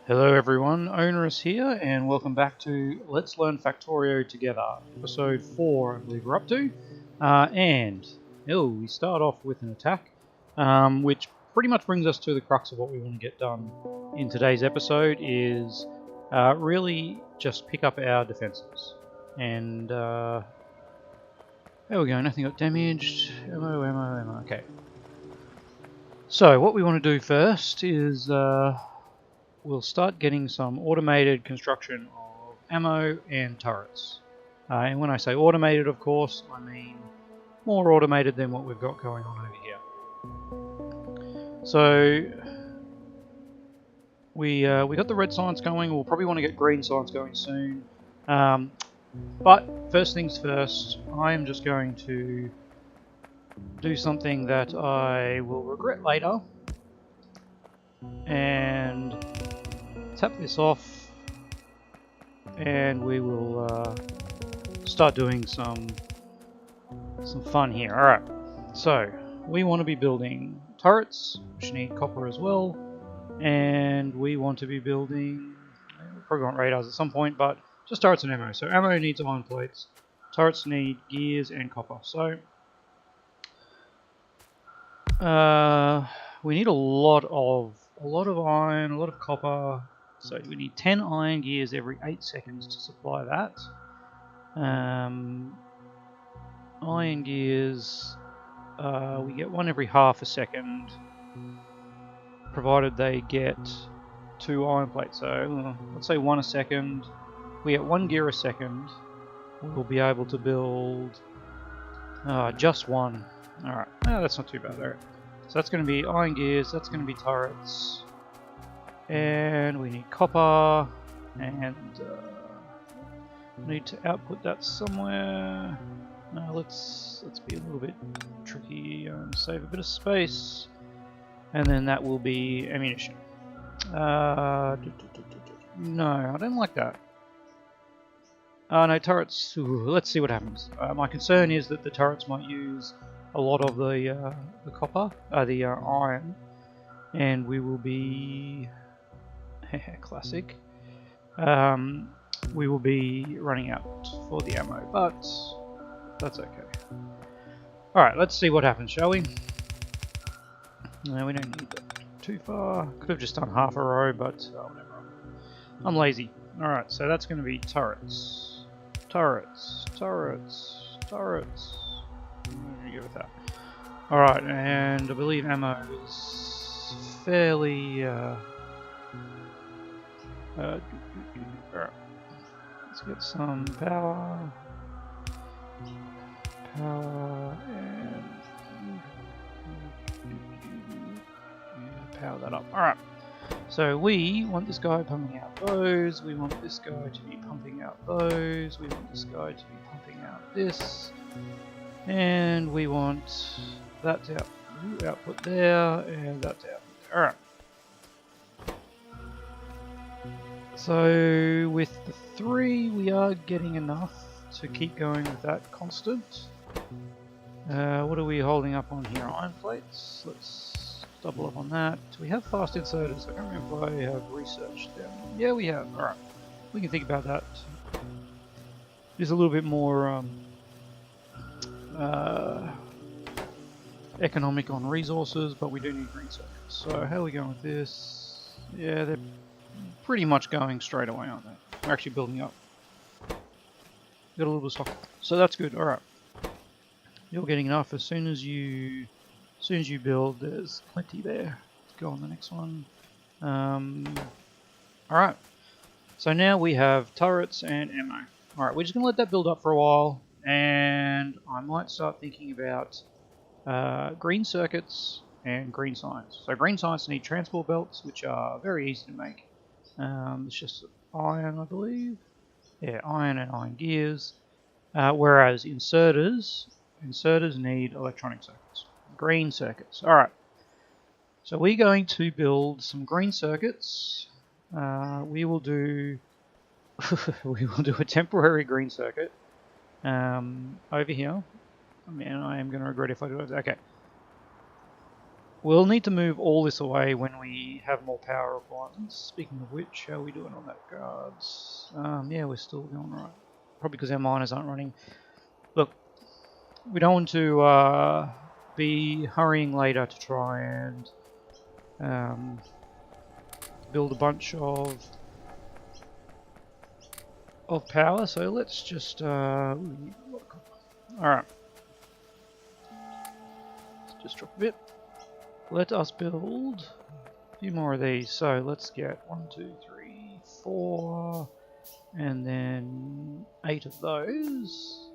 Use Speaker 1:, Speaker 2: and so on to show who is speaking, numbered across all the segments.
Speaker 1: Hello everyone, Onerous here, and welcome back to Let's Learn Factorio Together, episode 4 I believe we're up to. We start off with an attack, which pretty much brings us to the crux of what we want to get done in today's episode, is really just pick up our defenses. And there we go, nothing got damaged, ammo, okay. So what we want to do first is we'll start getting some automated construction of ammo and turrets. And when I say automated, of course, I mean more automated than what we've got going on over here. So we got the red science going. We'll probably want to get green science going soon. But first things first, I am just going to do something that I will regret later. And tap this off, and we will start doing some fun here. Alright, so we want to be building turrets, which need copper as well, and we want to be building, we'll probably want radars at some point, but just turrets and ammo. So ammo needs iron plates, turrets need gears and copper. So we need a lot of iron, a lot of copper. So we need 10 iron gears every 8 seconds to supply that. Iron gears, we get one every half a second, provided they get 2 iron plates. So let's say 1 a second. We get 1 gear a second. We'll be able to build just 1. Alright, that's not too bad there. So that's going to be iron gears, that's going to be turrets. And we need copper, and need to output that somewhere. Let's be a little bit tricky and save a bit of space, and then that will be ammunition. No, I don't like that. No, turrets. Ooh, let's see what happens. My concern is that the turrets might use a lot of the copper, the iron, and we will be classic. We will be running out for the ammo, but that's okay. Alright, let's see what happens, shall we? No, we don't need that too far. Could have just done half a row, but whatever. I'm lazy. Alright, so that's going to be turrets. Turrets. Turrets. Turrets. I'm going to go with that. Alright, and I believe ammo is fairly... Alright, let's get some power, and power that up. Alright, so we want this guy pumping out those, we want this guy to be pumping out those, we want this guy to be pumping out this, and we want that to output there, and that to output there. Alright. So with the 3 we are getting enough to keep going with that constant. What are we holding up on here? Iron plates. Let's double up on that. Do we have fast inserters? I can't remember if I have researched them. Yeah, we have. Alright. We can think about that. Just a little bit more economic on resources, but we do need green circuits. So how are we going with this? Yeah, they're pretty much going straight away, aren't they? We're actually building up. Got a little bit of stock, so that's good. All right, you're getting enough. As soon as you build, there's plenty there. Let's go on the next one. All right. So now we have turrets and ammo. All right, we're just gonna let that build up for a while, and I might start thinking about green circuits and green science. So green science need transport belts, which are very easy to make. It's just iron, I believe. Yeah, iron and iron gears. Whereas inserters need electronic circuits. Green circuits. Alright. So we're going to build some green circuits. We will do a temporary green circuit over here. I mean, I am going to regret if I do it. Okay. We'll need to move all this away when we have more power requirements. Speaking of which, how are we doing on that guards? Yeah, we're still going right. Probably because our miners aren't running. Look, we don't want to be hurrying later to try and build a bunch of power. So let's just all right. Let's just drop a bit. Let us build a few more of these. So let's get 1, 2, 3, 4, and then 8 of those.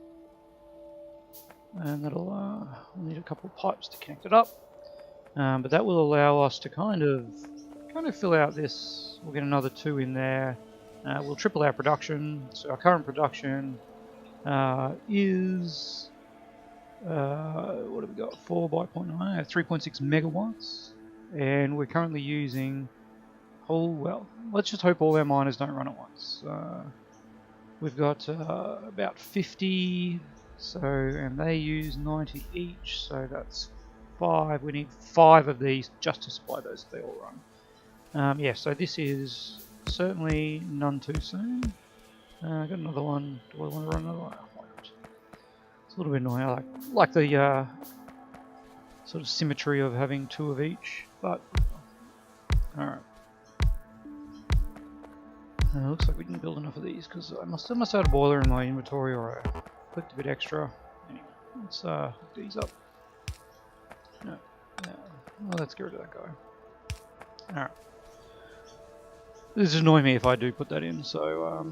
Speaker 1: And that'll we'll need a couple of pipes to connect it up. But that will allow us to kind of fill out this. We'll get another 2 in there. We'll triple our production. So our current production is what have we got? 4 by 0.9, 3.6 megawatts, and we're currently using. Oh well, let's just hope all our miners don't run at once. We've got about 50, so and they use 90 each, so that's 5. We need 5 of these just to supply those if they all run. Yeah, so this is certainly none too soon. I got another one. Do I want to run another one? Oh, why not? It's a little bit annoying. I like the sort of symmetry of having 2 of each, but alright. Looks like we didn't build enough of these because I must have had a boiler in my inventory, or I clicked a bit extra. Anyway, let's hook these up. No, well, let's get rid of that guy. Alright. This is annoying me if I do put that in. So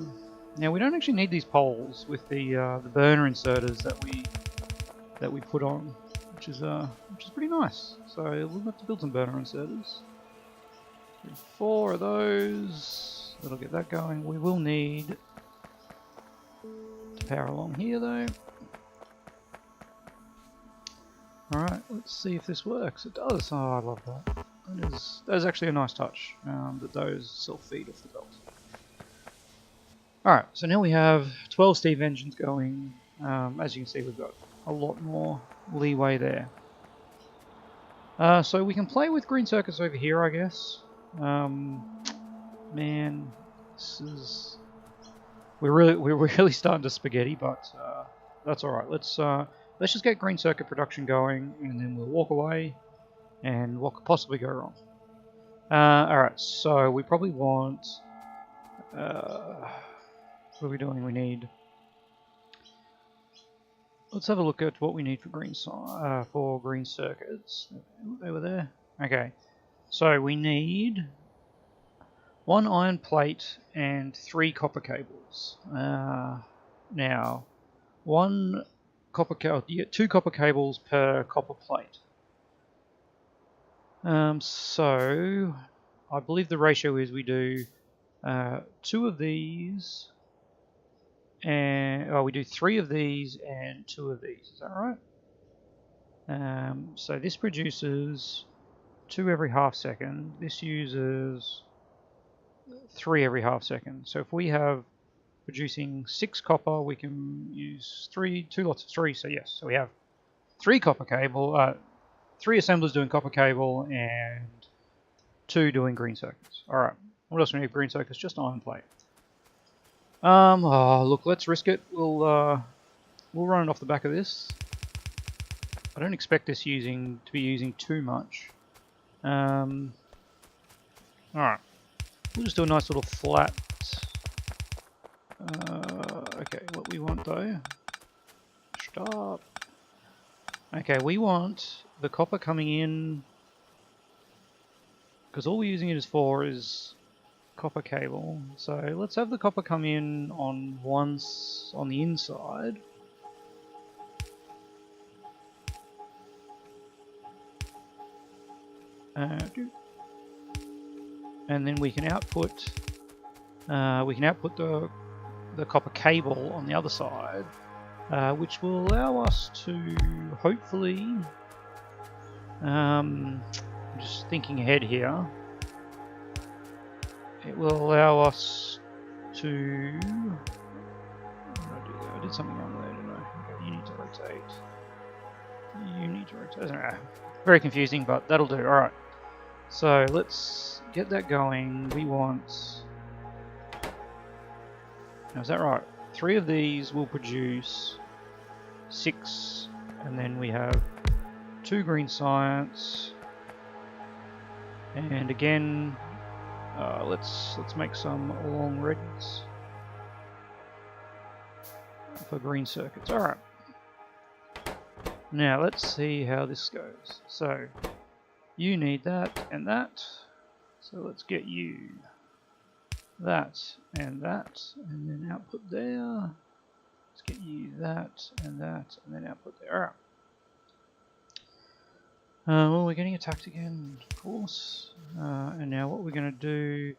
Speaker 1: now we don't actually need these poles with the burner inserters that we put on, which is pretty nice. So we'll have to build some burner inserters. 4 of those. That'll get that going. We will need to power along here though. Alright, let's see if this works. It does. Oh, I love that. That is actually a nice touch, that those self-feed off the belt. Alright, so now we have 12 steam engines going. As you can see, we've got a lot more leeway there. So we can play with green circuits over here, I guess. Man, this is we're really starting to spaghetti, but that's all right. Let's just get green circuit production going, and then we'll walk away. And what could possibly go wrong? All right, so we probably want. What are we doing? We need. Let's have a look at what we need for green circuits. Over there. Okay, so we need 1 iron plate and 3 copper cables. Now, 1 copper cable. You get 2 copper cables per copper plate. So I believe the ratio is we do 2 of these, and we do 3 of these and 2 of these. Is that right? So this produces 2 every half second. This uses 3 every half second. So if we have producing 6 copper, we can use 2 lots of 3. So yes, so we have 3 copper cable, 3 assemblers doing copper cable, and 2 doing green circuits. All right. What else do we need for green circuits? Just iron plate. Look, let's risk it. We'll run it off the back of this. I don't expect this to be using too much. All right. We'll just do a nice little flat. Okay, what we want though. Stop. Okay, we want the copper coming in, because all we're using it for is copper cable. So let's have the copper come in on the inside. And then we can output the copper cable on the other side, which will allow us to hopefully, I'm just thinking ahead here, it will allow us to, what did I do there? I did something wrong there, didn't I? Okay, you need to rotate. You need to rotate. Very confusing, but that'll do. Alright. So let's get that going. We want... Now, is that right? 3 of these will produce 6, and then we have 2 green science. And again, let's make some long reds for green circuits. Alright. Now let's see how this goes. So you need that and that. So let's get you that, and then output there. Let's get you that, and then output there. Alright. Well, we're getting attacked again, of course. And now what we're going to do,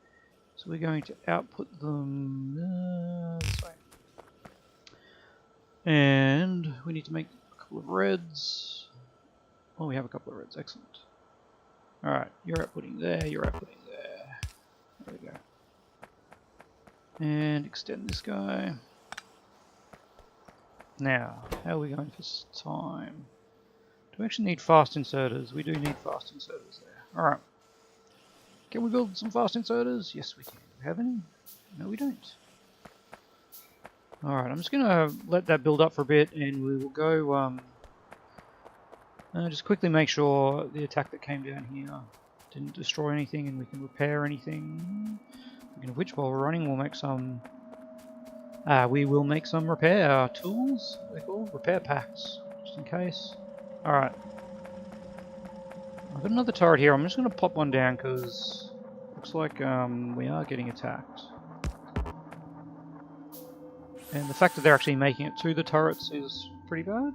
Speaker 1: so we're going to output them this way. And we need to make a couple of reds. Oh, we have a couple of reds, excellent. Alright, you're outputting there, you're outputting there. There we go. And extend this guy. Now, how are we going for time? Do we actually need fast inserters? We do need fast inserters there. Alright. Can we build some fast inserters? Yes, we can. Do we have any? No, we don't. Alright, I'm just going to let that build up for a bit, and we will go just quickly make sure the attack that came down here didn't destroy anything, and we can repair anything. Speaking of which, while we're running, we'll make some... we will make some repair tools, they're called, repair packs, just in case. Alright. I've got another turret here. I'm just going to pop one down because looks like we are getting attacked. And the fact that they're actually making it to the turrets is pretty bad.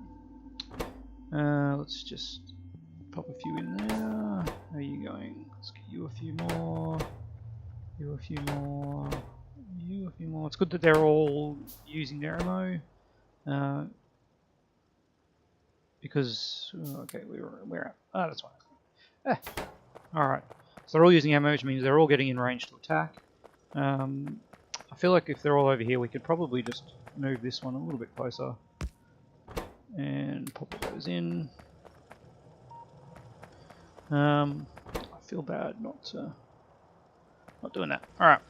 Speaker 1: Let's just pop a few in there. How are you going? Let's get you a few more. You a few more. You a few more. It's good that they're all using their ammo. Because okay, we're at. Ah, that's fine. Alright. So they're all using ammo, which means they're all getting in range to attack. I feel like if they're all over here, we could probably just move this one a little bit closer and pop those in. I feel bad not doing that. Alright.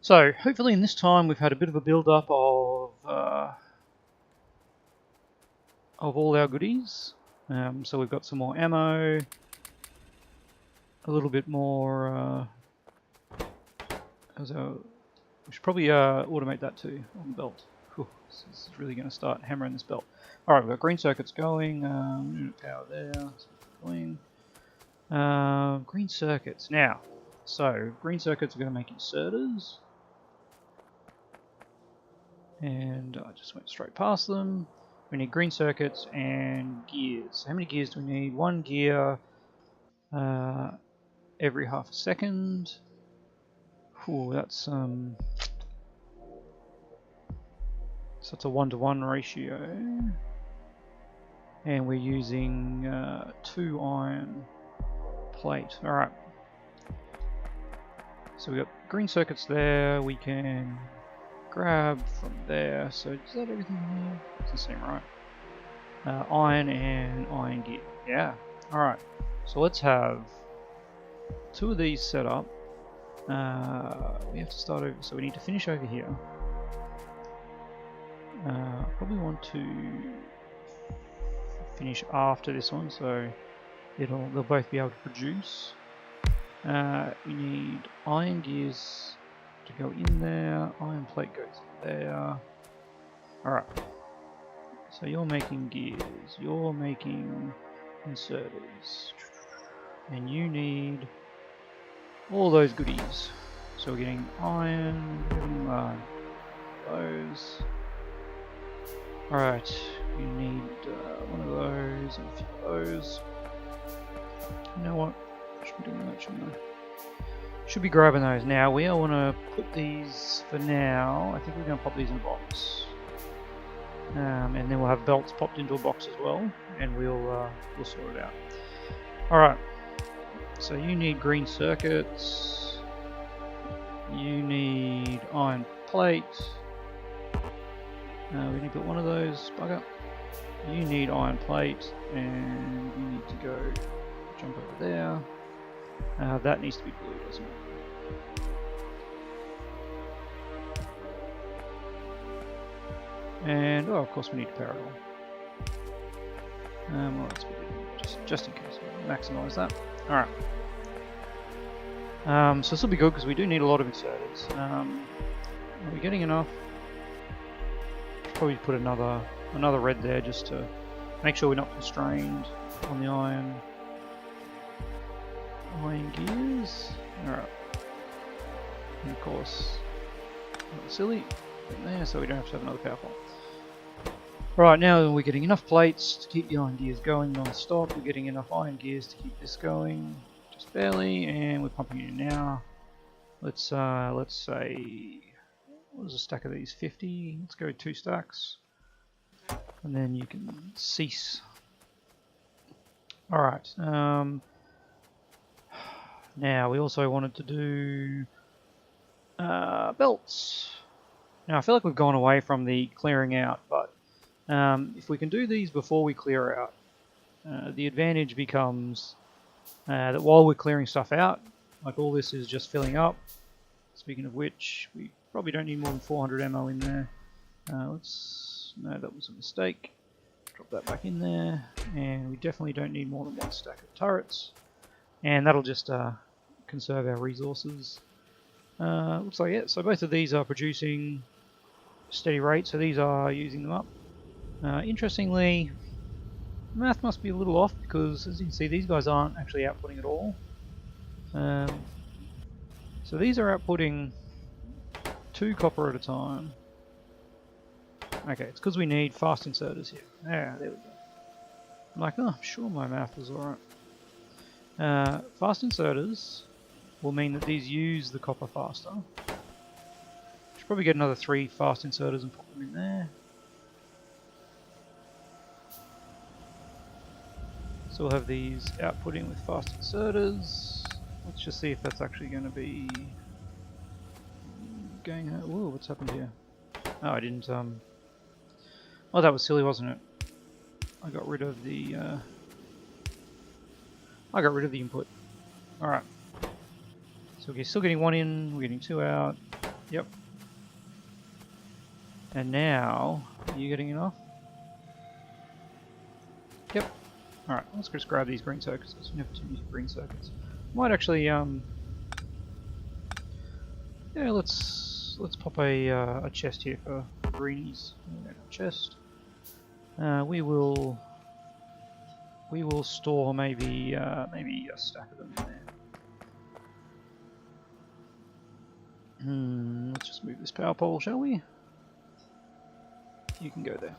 Speaker 1: So hopefully in this time we've had a bit of a build up of all our goodies. So we've got some more ammo, a little bit more. We should probably automate that too on the belt. Whew, this is really going to start hammering this belt. All right, we've got green circuits going. Unit power there. That's going. Green circuits now. So green circuits are going to make inserters, and I just went straight past them. We need green circuits and gears. How many gears do we need? 1 gear every half a second. Ooh, that's so that's a 1-to-1 ratio, and we're using 2 iron plate. All right. So we got green circuits there. We can grab from there. So is that everything here? Doesn't seem right. Iron and iron gear. Yeah. All right. So let's have 2 of these set up. We have to start over, so we need to finish over here. Probably want to finish after this one, so they'll both be able to produce. We need iron gears to go in there. Iron plate goes in there. All right. So you're making gears. You're making inserters, and you need all those goodies. So we're getting iron, those. Alright, we need one of those and a few of those. You know what? Should be doing that, shouldn't I? Should be grabbing those now. We want to put these for now. I think we're going to pop these in a box. And then we'll have belts popped into a box as well, and we'll sort it out. Alright. So you need green circuits, you need iron plate, we need to put one of those, bugger. You need iron plate, and you need to go jump over there. That needs to be blue, doesn't it? And oh, of course we need to power it all. Well, let's put it just in case. We'll maximize that. All right. So this will be good because we do need a lot of inserters. Are we getting enough? Probably put another red there just to make sure we're not constrained on the iron gears. Alright. And of course, not silly. Put there so we don't have to have another power plant. Right, now we're getting enough plates to keep the iron gears going non-stop. We're getting enough iron gears to keep this going just barely, and we're pumping it in now. Let's say, what is a stack of these? 50. Let's go 2 stacks, and then you can cease. All right. Now we also wanted to do belts. Now I feel like we've gone away from the clearing out, but if we can do these before we clear out, the advantage becomes that while we're clearing stuff out, like all this is just filling up. Speaking of which, we probably don't need more than 400 ammo in there. No, that was a mistake. Drop that back in there, and we definitely don't need more than 1 stack of turrets. And that'll just conserve our resources. Looks like it. So both of these are producing steady rate, so these are using them up. Interestingly, math must be a little off because, as you can see, these guys aren't actually outputting at all. So these are outputting 2 copper at a time. Okay, it's because we need fast inserters here. Yeah, there we go. I'm like, oh, I'm sure my math was alright. Fast inserters will mean that these use the copper faster. Should probably get another 3 fast inserters and put them in there. So we'll have these outputting with fast inserters. Let's just see if that's actually going to be going. Whoa, what's happened here? Oh, I didn't. Oh, that was silly, wasn't it? I got rid of the. I got rid of the input. All right. So we're still getting 1 in. We're getting 2 out. Yep. And now, are you getting enough? Yep. All right. Let's just grab these green circuits because we have too many green circuits. Might actually, yeah, let's pop a chest here for greenies. Chest. We will store maybe a stack of them in there. Let's just move this power pole, shall we? You can go there.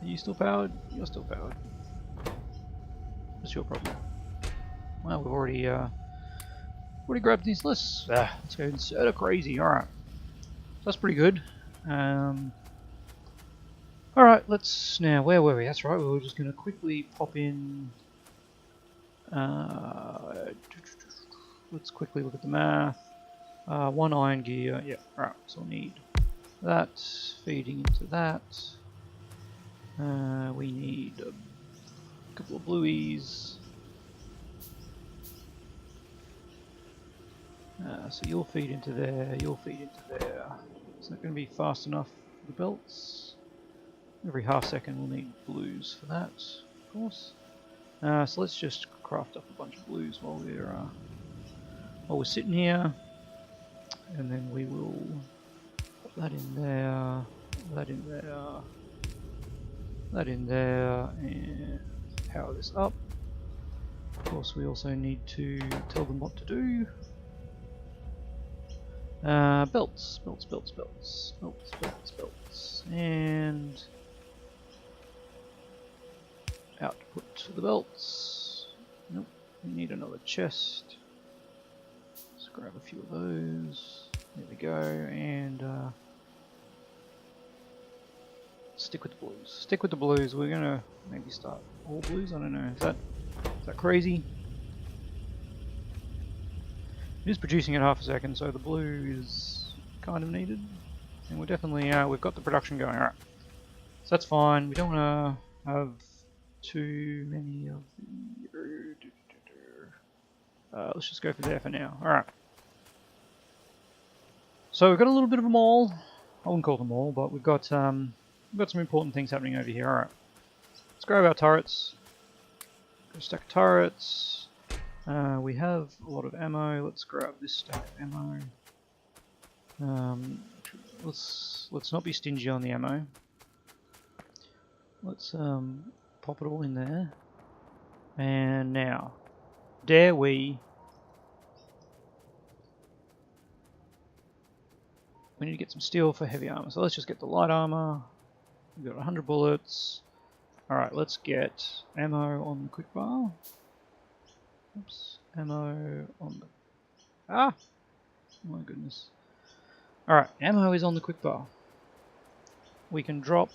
Speaker 1: Are you still powered? You're still powered. What's your problem? Well, we've already grabbed these lists. Let's go inserter crazy. Alright. So that's pretty good. Alright, let's now, where were we? That's right, we were just going to quickly pop in. Let's quickly look at the math. 1 iron gear. Yeah, alright, so we'll need that feeding into that. We need a couple of blueies. So you'll feed into there, you'll feed into there. It's not going to be fast enough for the belts. Every half second we'll need blues for that, of course. So let's just craft up a bunch of blues while we're sitting here. And then we will put that in there, that in there, that in there, and power this up. Of course we also need to tell them what to do. Belts, and output to the belts. Nope, we need another chest. Let's grab a few of those. There we go, and stick with the blues. Stick with the blues. We're gonna maybe start all blues. I don't know. Is that crazy? It is producing at half a second, so the blue is kind of needed, and we're definitely we've got the production going. All right. So that's fine. We don't want to have too many of the... let's just go for there for now. Alright. So we've got a little bit of a mall. I wouldn't call it a mall, but we've got some important things happening over here. Alright. Let's grab our turrets. Got a stack of turrets. We have a lot of ammo. Let's grab this stack of ammo. Let's not be stingy on the ammo. Let's pop it all in there. And now, dare we... We need to get some steel for heavy armor. So let's just get the light armor. We've got 100 bullets. Alright, let's get ammo on the quick bar. Oops, ammo on the... Ah! My goodness. Alright, ammo is on the quick bar. We can drop...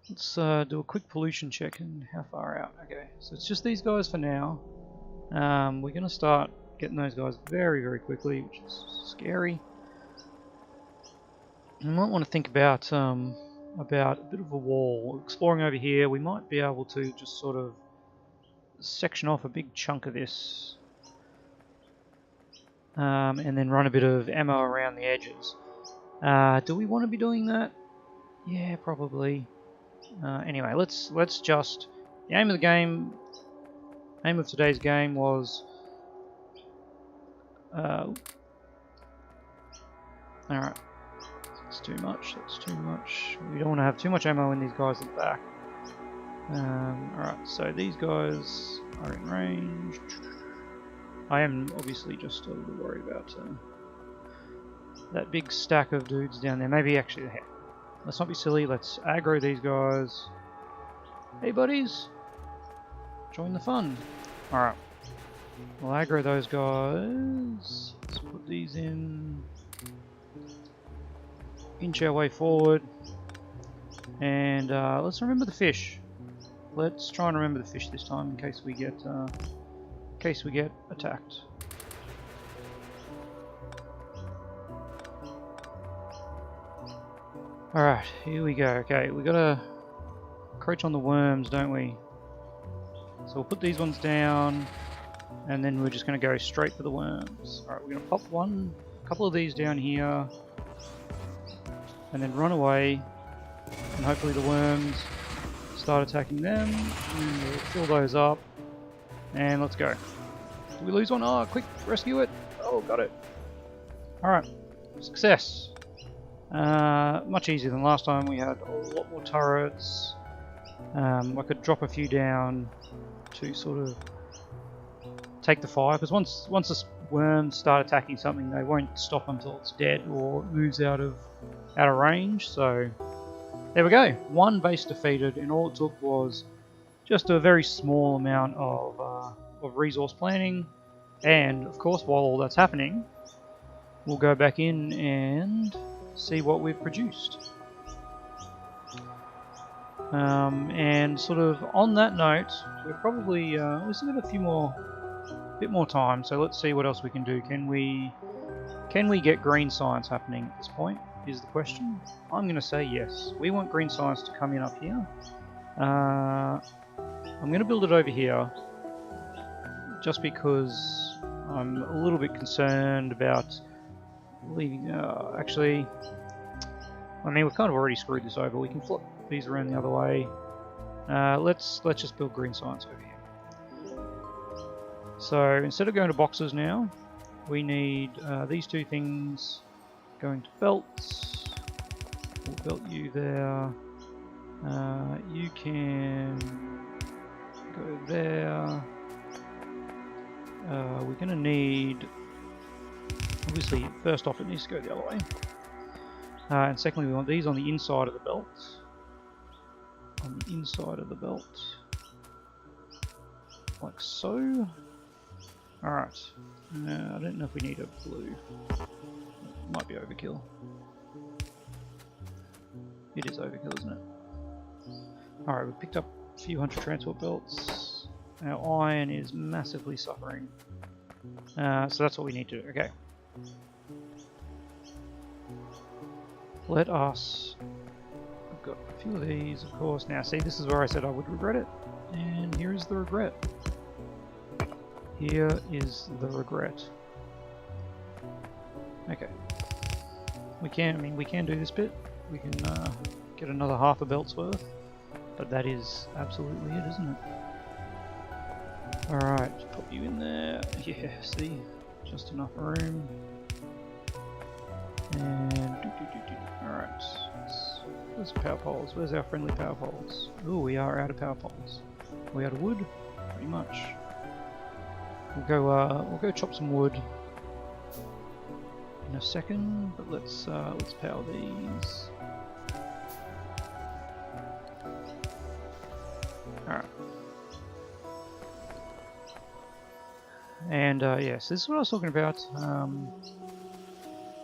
Speaker 1: Let's do a quick pollution check and how far out. Okay, so it's just these guys for now. We're going to start getting those guys very, very quickly, which is scary. You might want to think about a bit of a wall. Exploring over here, we might be able to just sort of section off a big chunk of this. And then run a bit of ammo around the edges. Do we want to be doing that? Yeah, probably. Anyway, let's just... The aim of today's game was... Alright. That's too much, that's too much. We don't want to have too much ammo in these guys at the back. Alright, so these guys are in range. I am obviously just a little worried about that big stack of dudes down there. Maybe actually, hey, let's not be silly, let's aggro these guys. Hey buddies, join the fun. Alright, we'll aggro those guys. Let's put these in. Inch our way forward. And let's remember the fish. Let's try and remember the fish this time in case we get attacked. Alright, here we go. Okay, we gotta crouch on the worms, don't we? So we'll put these ones down, and then we're just gonna go straight for the worms. Alright, we're gonna pop a couple of these down here, and then run away, and hopefully the worms start attacking them. And we'll fill those up, and let's go. Did we lose one? Oh, quick, rescue it! Oh, got it. Alright, success. Much easier than last time. We had a lot more turrets. I could drop a few down to sort of take the fire, because once the worms start attacking something, they won't stop until it's dead or moves out of range. So there we go. One base defeated, and all it took was just a very small amount of resource planning. And of course, while all that's happening, we'll go back in and see what we've produced. And sort of on that note, we're probably we've still got a bit more time. So let's see what else we can do. Can we get green science happening at this point? Is the question. I'm going to say yes. We want green science to come in up here. I'm going to build it over here, just because I'm a little bit concerned about leaving. Actually, I mean, we've kind of already screwed this over. We can flip these around the other way. Let's just build green science over here. So instead of going to boxes now, we need these two things going to belts. We'll belt you there. You can go there. We're going to need, obviously, first off it needs to go the other way. And secondly, we want these on the inside of the belt. On the inside of the belt. Like so. Alright. I don't know if we need a blue. Might be overkill. It is overkill, isn't it? Alright, we picked up a few hundred transport belts. Our iron is massively suffering. So that's what we need to do. Okay. got a few of these, of course. Now, see, this is where I said I would regret it, and here is the regret. Here is the regret. Okay. We can do this bit. We can get another half a belt's worth, but that is absolutely it, isn't it? Alright, pop you in there. Yeah, see? Just enough room. And alright. Where's power poles? Where's our friendly power poles? Ooh, we are out of power poles. Are we out of wood? Pretty much. We'll go chop some wood in a second, but let's power these. Alright. And yes, this is what I was talking about.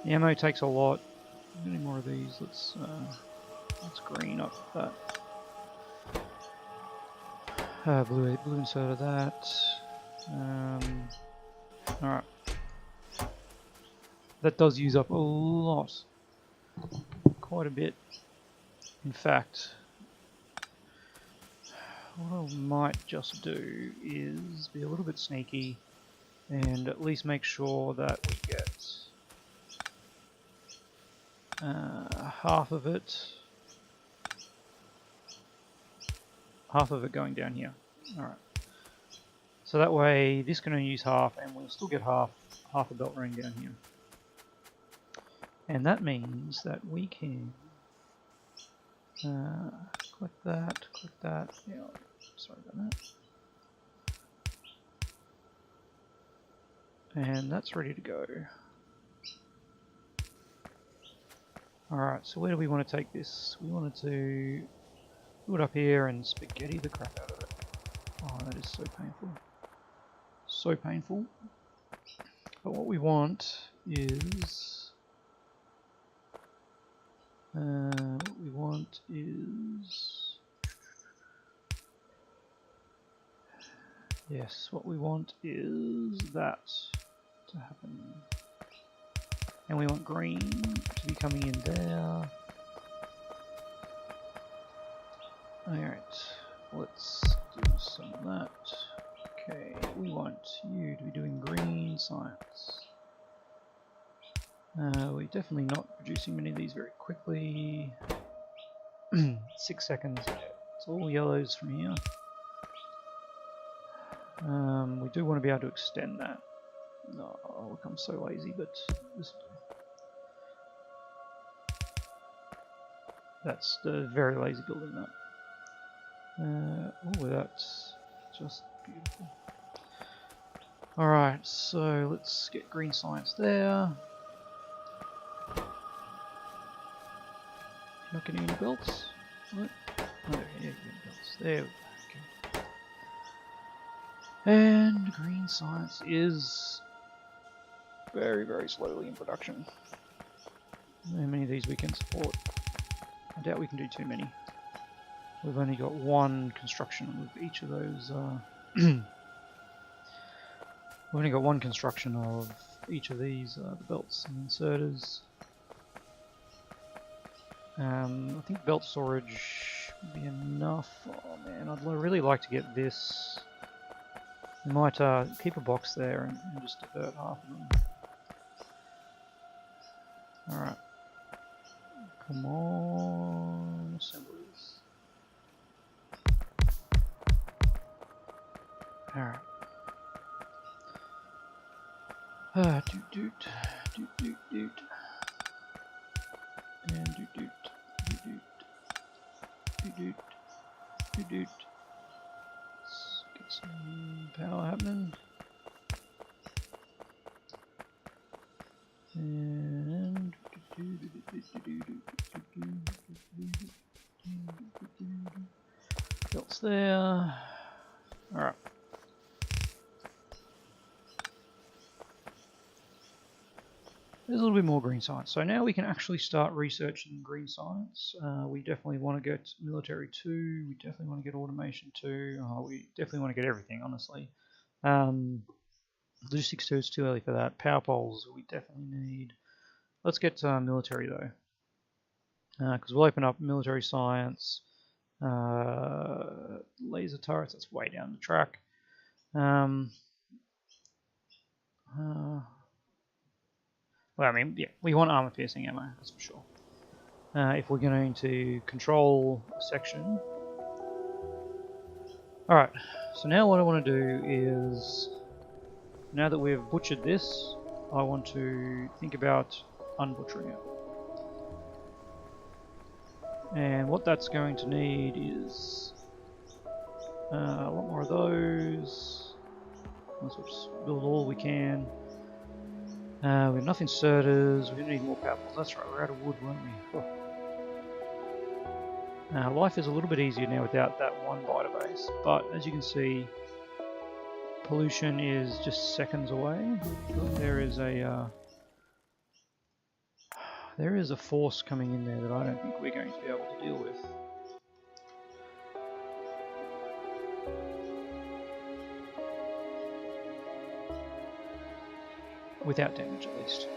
Speaker 1: The ammo takes a lot. Any more of these? Let's green up that. Blue insert of that. Alright. That does use up a lot. Quite a bit. In fact, what I might just do is be a little bit sneaky and at least make sure that we get half of it going down here. Alright. So that way this can only use half and we'll still get half a belt ring down here. And that means that we can click that, yeah, sorry about that. And that's ready to go. Alright, so where do we want to take this? We wanted to do it up here and spaghetti the crap out of it. Oh, that is so painful. So painful. But what we want is... Yes, what we want is that to happen. And we want green to be coming in there. Alright, let's do some of that. Okay, we want you to be doing green science. We're definitely not producing many of these very quickly. 6 seconds. It's all yellows from here. We do want to be able to extend that. No, look, I'm so lazy, but this. That's the very lazy building that. Oh, that's just beautiful. Alright, so let's get green science there. Not getting any belts? What? Oh, yeah, getting belts. There we go. Okay. And green science is very, very slowly in production. How many of these we can support? I doubt we can do too many. We've only got one construction with each of those. We've only got one construction of each of these, the belts and inserters. I think belt storage would be enough. Oh man, I'd really like to get this. We might keep a box there and just divert half of them. Alright. Come on, assemblies. Alright. Doot. And doot. Let's get some power happening. And belts there. Alright. There's a little bit more green science. So now we can actually start researching green science. We definitely want to get military 2. We definitely want to get automation 2. We definitely want to get everything, honestly. Logistics 2 is too early for that. Power poles we definitely need. Let's get military though. because we'll open up military science, laser turrets, that's way down the track. Well, I mean, yeah, we want armor-piercing ammo, that's for sure. If we're going to control a section. Alright, so now what I want to do is, now that we've butchered this, I want to think about unbutchering it. And what that's going to need is a lot more of those. Let's just build all we can. We have enough inserters, we're going to need more power poles. That's right, we're out of wood, weren't we? Oh. Life is a little bit easier now without that one biter base, but as you can see, pollution is just seconds away. There is a force coming in there that I don't think we're going to be able to deal with. Without damage, at least.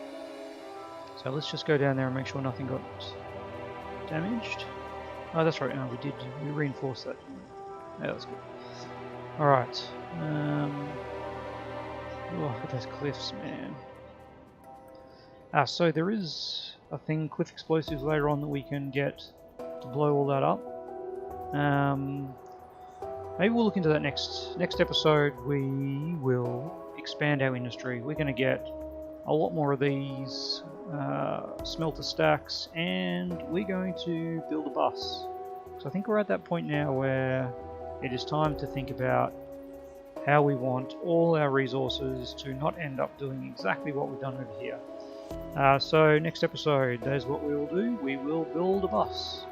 Speaker 1: So let's just go down there and make sure nothing got damaged. Oh, that's right. No, we did. We reinforced that. Yeah, that's good. All right. Oh, look at those cliffs, man. So there is a thing, cliff explosives later on that we can get to blow all that up. Maybe we'll look into that next episode. We will expand our industry. We're going to get a lot more of these smelter stacks, and we're going to build a bus. So I think we're at that point now where it is time to think about how we want all our resources to not end up doing exactly what we've done over here. So next episode, that is what we will do. We will build a bus.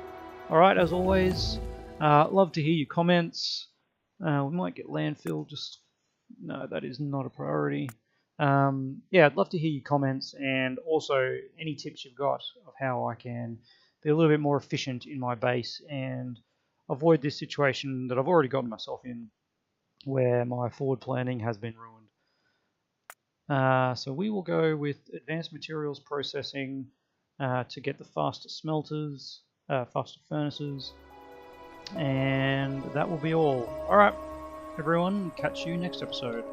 Speaker 1: Alright, as always, love to hear your comments. We might get landfill, no, that is not a priority. Yeah, I'd love to hear your comments, and also any tips you've got of how I can be a little bit more efficient in my base and avoid this situation that I've already gotten myself in, where my forward planning has been ruined. So we will go with advanced materials processing to get the faster smelters, faster furnaces, and that will be all. Alright, everyone, catch you next episode.